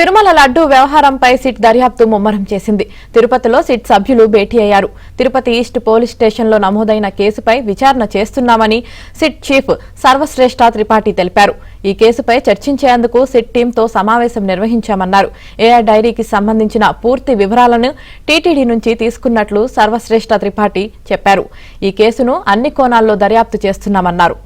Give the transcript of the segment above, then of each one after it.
తిరుమల లడ్డూ వ్యవహారంపై సిట్ దర్యాప్తు ముమ్మరం చేసింది. తిరుపతిలో సిట్ సభ్యులు భేటీ అయ్యారు. తిరుపతి ఈస్ట్ పోలీస్ స్టేషన్లో నమోదైన కేసుపై విచారణ చేస్తున్నామని సిట్ చీఫ్ సర్వశ్రేష్ఠ త్రిపాఠి తెలిపారు. ఈ కేసుపై చర్చించేందుకు సిట్ టీంతో సమావేశం నిర్వహించామన్నారు. ఏఆర్ డైరీకి సంబంధించిన పూర్తి వివరాలను టీటీడీ నుంచి తీసుకున్నట్లు సర్వశ్రేష్ఠ త్రిపాఠి చెప్పారు. ఈ కేసును అన్ని కోణాల్లో దర్యాప్తు చేస్తున్నామన్నారు.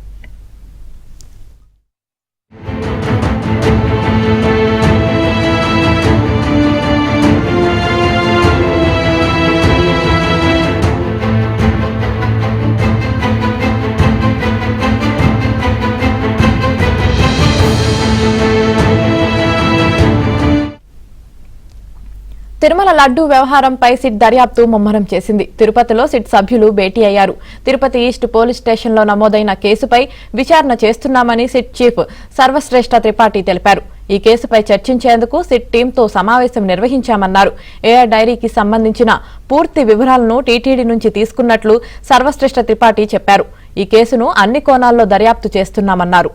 తిరుమల లడ్డూ వ్యవహారంపై సిట్ దర్యాప్తు ముమ్మరం చేసింది. తిరుపతిలో సిట్ సభ్యులు భేటీ అయ్యారు. తిరుపతి ఈస్ట్ పోలీస్ స్టేషన్లో నమోదైన కేసుపై విచారణ చేస్తున్నామని సిట్ చీఫ్ సర్వశ్రేష్ఠ త్రిపాఠి తెలిపారు. ఈ కేసుపై చర్చించేందుకు సిట్ టీంతో సమావేశం నిర్వహించామన్నారు. ఏఆర్ డైరీకి సంబంధించిన పూర్తి వివరాలను టీటీడీ నుంచి తీసుకున్నట్లు సర్వశ్రేష్ఠ త్రిపాఠి చెప్పారు. ఈ కేసును అన్ని కోణాల్లో దర్యాప్తు చేస్తున్నామన్నారు.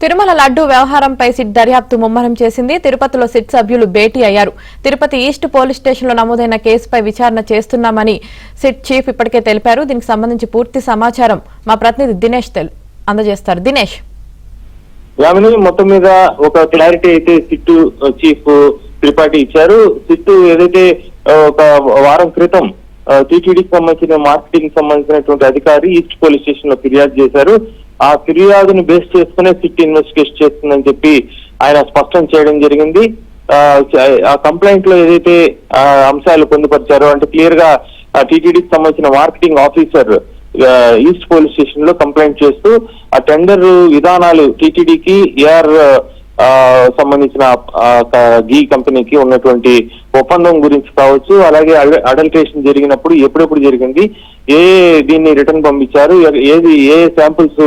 తిరుమల లడ్డూ వ్యవహారంపై సిట్ దర్యాప్తు ముమ్మరం చేసింది. తిరుపతిలో సిట్ సభ్యులు భేటీ అయ్యారు. తిరుపతి ఈస్ట్ పోలీస్ స్టేషన్లో నమోదైన కేసుపై విచారణ చేస్తున్నామని సిట్ చీఫ్ ఇప్పటికే తెలిపారు. దీనికి సంబంధించి పూర్తి సమాచారం మా ప్రతినిధి దినేష్ అందజేస్తారు. దినేష్, మొత్తం మీద ఒక క్లారిటీ అయితే సిట్ చీఫ్ త్రిపాఠి ఇచ్చారు. సిట్ ఏదైతే ఒక వారం క్రితం టీటీడీకి సంబంధించిన మార్కెటింగ్ సంబంధించినటువంటి అధికారి ఈస్ట్ పోలీస్ స్టేషన్ లో ఫిర్యాదు చేశారు. ఆ ఫిర్యాదును బేస్ చేసుకునే సిట్ ఇన్వెస్టిగేషన్ చేస్తుందని చెప్పి ఆయన స్పష్టం చేయడం జరిగింది. ఆ కంప్లైంట్ లో ఏదైతే అంశాలు పొందుపరిచారో అంటే క్లియర్ గా టీటీడీకి సంబంధించిన marketing officer east police station లో కంప్లైంట్ చేస్తూ ఆ టెండర్ విధానాలు టీటీడీకి ఏఆర్ సంబంధించిన గీ కంపెనీకి ఉన్నటువంటి ఒప్పందం గురించి కావచ్చు, అలాగే అడల్ట్రేషన్ జరిగినప్పుడు ఎప్పుడెప్పుడు జరిగింది, దీన్ని రిటర్న్ పంపించారు, ఏ శాంపుల్స్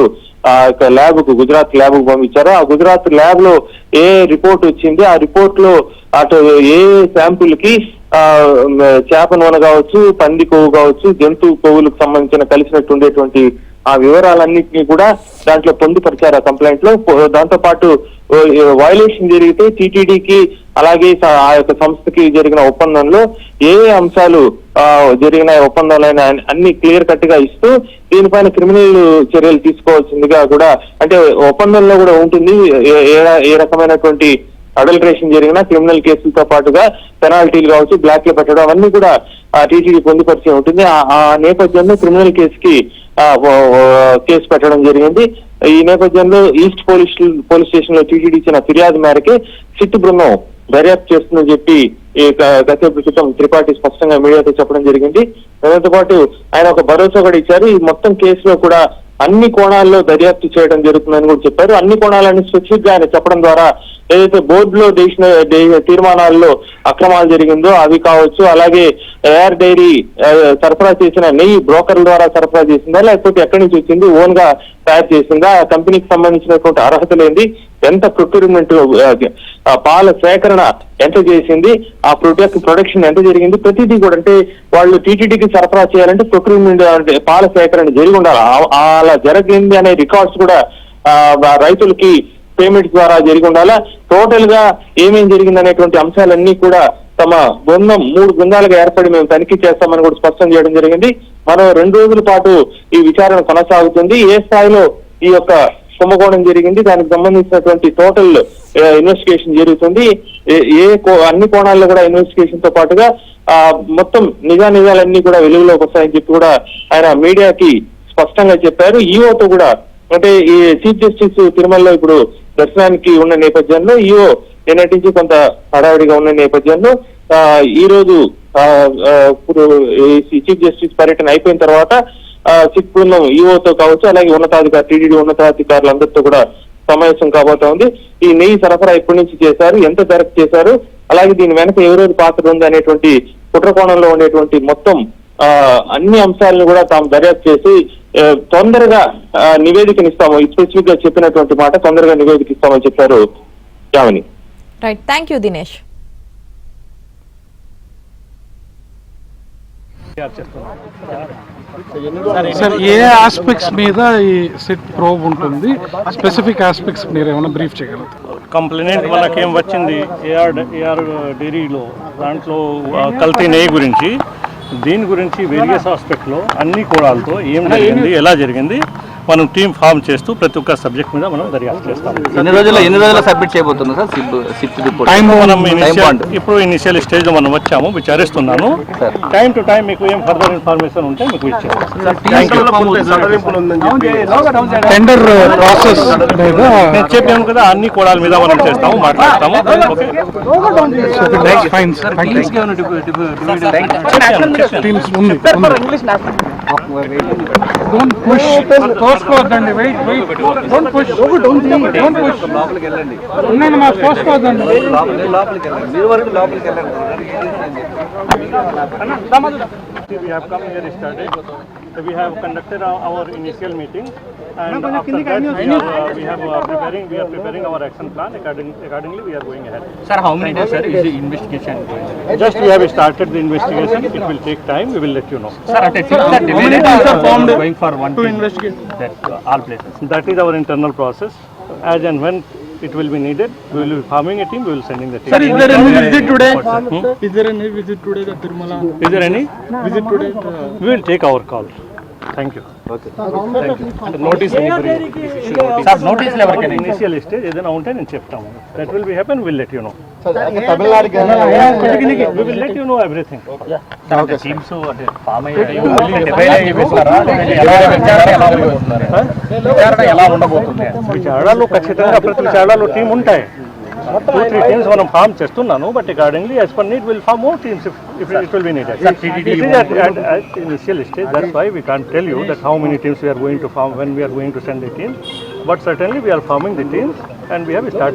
ల్యాబ్ కు గుజరాత్ ల్యాబ్ కు పంపించారో ఆ గుజరాత్ ల్యాబ్ లో ఏ రిపోర్ట్ వచ్చింది, ఆ రిపోర్ట్ లో అటు ఏ శాంపుల్ కి చేప నూనె కావచ్చు, పంది కొవ్వు కావచ్చు, జంతు కొవ్వులకు సంబంధించిన కలిసినట్టు ఉండేటువంటి ఆ వివరాలన్నింటినీ కూడా దాంట్లో పొందుపరిచారు ఆ కంప్లైంట్ లో. దాంతో పాటు వైలేషన్ జరిగితే టీటీడీకి అలాగే ఆ యొక్క సంస్థకి జరిగిన ఒప్పందంలో ఏ అంశాలు జరిగిన ఒప్పందంలో అన్ని క్లియర్ కట్ గా ఇస్తూ దీనిపైన క్రిమినల్ చర్యలు తీసుకోవాల్సిందిగా కూడా అంటే ఒప్పందంలో కూడా ఉంటుంది ఏ రకమైనటువంటి అడల్ట్రేషన్ జరిగిన క్రిమినల్ కేసులతో పాటుగా పెనాల్టీలు కావచ్చు, బ్లాక్ లో పెట్టడం అవన్నీ కూడా టీటీడీ పొందుపరిచి ఉంటుంది. ఆ నేపథ్యంలో క్రిమినల్ కేసుకి కేసు పెట్టడం జరిగింది. ఈ నేపథ్యంలో ఈస్ట్ పోలీస్ స్టేషన్ లో టీటీడీ ఇచ్చిన ఫిర్యాదు మేరకే సిట్ బృందం దర్యాప్తు చేస్తుందని చెప్పి గతేపు క్రితం త్రిపాఠి స్పష్టంగా మీడియాతో చెప్పడం జరిగింది. దాంతో పాటు ఆయన ఒక భరోసా కూడా ఇచ్చారు. ఈ మొత్తం కేసులో కూడా అన్ని కోణాల్లో దర్యాప్తు చేయడం జరుగుతుందని కూడా చెప్పారు. అన్ని కోణాలని స్పెసిఫిక్ గా ఆయన చెప్పడం ద్వారా ఏదైతే బోర్డులో తీర్మానాల్లో అక్రమాలు జరిగిందో అవి కావచ్చు, అలాగే ఏఆర్ డైరీ సరఫరా చేసిన నెయ్యి బ్రోకర్ల ద్వారా సరఫరా చేసిందా లేకపోతే ఎక్కడి నుంచి వచ్చింది, ఓన్ గా తయారు చేసిందా, ఆ కంపెనీకి సంబంధించినటువంటి అర్హత లేని ఎంత ప్రొక్యూర్మెంట్ పాల సేకరణ ఎంత చేసింది, ఆ ప్రొడక్షన్ ఎంత జరిగింది, ప్రతిదీ కూడా అంటే వాళ్ళు టీటీడీకి సరఫరా చేయాలంటే ప్రొక్యూర్మెంట్ అంటే పాల సేకరణ జరిగి ఉండాలి. అలా జరిగింది అనే రికార్డ్స్ కూడా రైతులకి పేమెంట్ ద్వారా జరిగి ఉండాలా. టోటల్ గా ఏమేం జరిగింది అనేటువంటి అంశాలన్నీ కూడా తమ బృందం 3 బృందాలుగా ఏర్పడి మేము తనిఖీ చేస్తామని కూడా స్పష్టం చేయడం జరిగింది. మరో 2 రోజుల పాటు ఈ విచారణ కొనసాగుతుంది. ఏ స్థాయిలో ఈ యొక్క కుంభకోణం జరిగింది, దానికి సంబంధించినటువంటి టోటల్ ఇన్వెస్టిగేషన్ జరుగుతుంది. అన్ని కోణాల్లో కూడా ఇన్వెస్టిగేషన్ తో పాటుగా మొత్తం నిజాలన్నీ కూడా వెలుగులోకి వస్తాయని చెప్పి కూడా ఆయన మీడియాకి స్పష్టంగా చెప్పారు. ఈఓతో కూడా అంటే ఈ చీఫ్ జస్టిస్ తిరుమలలో ఇప్పుడు దర్శనానికి ఉన్న నేపథ్యంలో ఈఓ నిన్నటి నుంచి కొంత హడావిడిగా ఉన్న నేపథ్యంలో ఈ రోజు చీఫ్ జస్టిస్ పర్యటన అయిపోయిన తర్వాత సిట్ బృందం ఈఓతో కావచ్చు, అలాగే ఉన్నతాధికారి టీటీడీ ఉన్నతాధికారులందరితో కూడా సమావేశం కాబోతా ఉంది. ఈ నెయ్యి సరఫరా ఎప్పటి నుంచి చేశారు, ఎంత ధరకు చేశారు, అలాగే దీని వెనక ఎవరెవరి పాత్ర ఉంది అనేటువంటి కుట్రకోణంలో ఉండేటువంటి మొత్తం అన్ని అంశాలను కూడా తాము దర్యాప్తు చేసి తొందరగా నివేదికనిస్తాము. స్పెసిఫిక్ గా చెప్పినటువంటి మాట, తొందరగా నివేదిక ఇస్తామని చెప్పారు Yamini. Right, thank you Dinesh. Sir, A aspects మీద ఈ సిట్ ప్రోబ్ ఉంటుంది? స్పెసిఫిక్ ఆస్పెక్ట్స్ మీరు ఏమైనా బ్రీఫ్ చేయగలుగుతారు? కంప్లైంట్ మనకేం వచ్చింది ఏఆర్ డైరీలో, దాంట్లో కల్తీ నెయ్యి గురించి, దీని గురించి వేరియస్ ఆస్పెక్ట్లో అన్ని కోణాలతో ఏం జరిగింది, ఎలా జరిగింది, మనం టీం ఫామ్ చేస్తూ ప్రతి ఒక్క సబ్జెక్ట్ మీద మనం దర్యాప్తు చేస్తాం. ఎన్ని రోజుల్లో సబ్మిట్ చేయబోతుంది సార్ సిట్ రిపోర్ట్? ఇప్పుడు ఇనిషియల్ స్టేజ్ లో మనం వచ్చాము, విచారిస్తున్నాను. టైం టు టైం మీకు ఏం ఫర్దర్ ఇన్ఫర్మేషన్ ఉంటే మీకు ఇచ్చేస్తాం. టెండర్ ప్రాసెస్ నేను చెప్పాను కదా, అన్ని కోణాల మీద మనం చేస్తాము, మాట్లాడతాము. తోసుకోవద్దండి, wait don't push, don't push, ఉన్నాను మా తోసుకోవద్దండి. We have come here started. We have conducted our initial meeting, and after that we are preparing our action plan. Accordingly, we are going ahead. Sir, how many days, sir, is the investigation going? Just we have started the investigation. It will take time. We will let you know. Sir, at a teams are formed going for one to investigate that all places. That is our internal process. As and when it will be needed, we will be forming a team. We will sending the team. Sir, is there any visit today? Is there any visit today at Tirumala? Is there any Visit today? We will take our call. Thank you. Okay. Thank you. Notice sir, notice level can Initial stage ఏదైనా ఉంటే నేను చెప్తాము. That will be happen. We'll let you know. We will let you know everything. okay teams అంటే form అయ్యాయి, విచారణ ఎలా ఉండబోతుంది? విచారణలో ఖచ్చితంగా ప్రతి విచారణలో టీం ఉంటాయి. 2-3 teams మనం ఫామ్ చేస్తున్నాను, but accordingly as per need will form more teams if it will be needed. It is at initial stage, that's why we can't tell you that how many teams we are going to form, when we are going to send the team, but certainly we are forming the teams and we have started.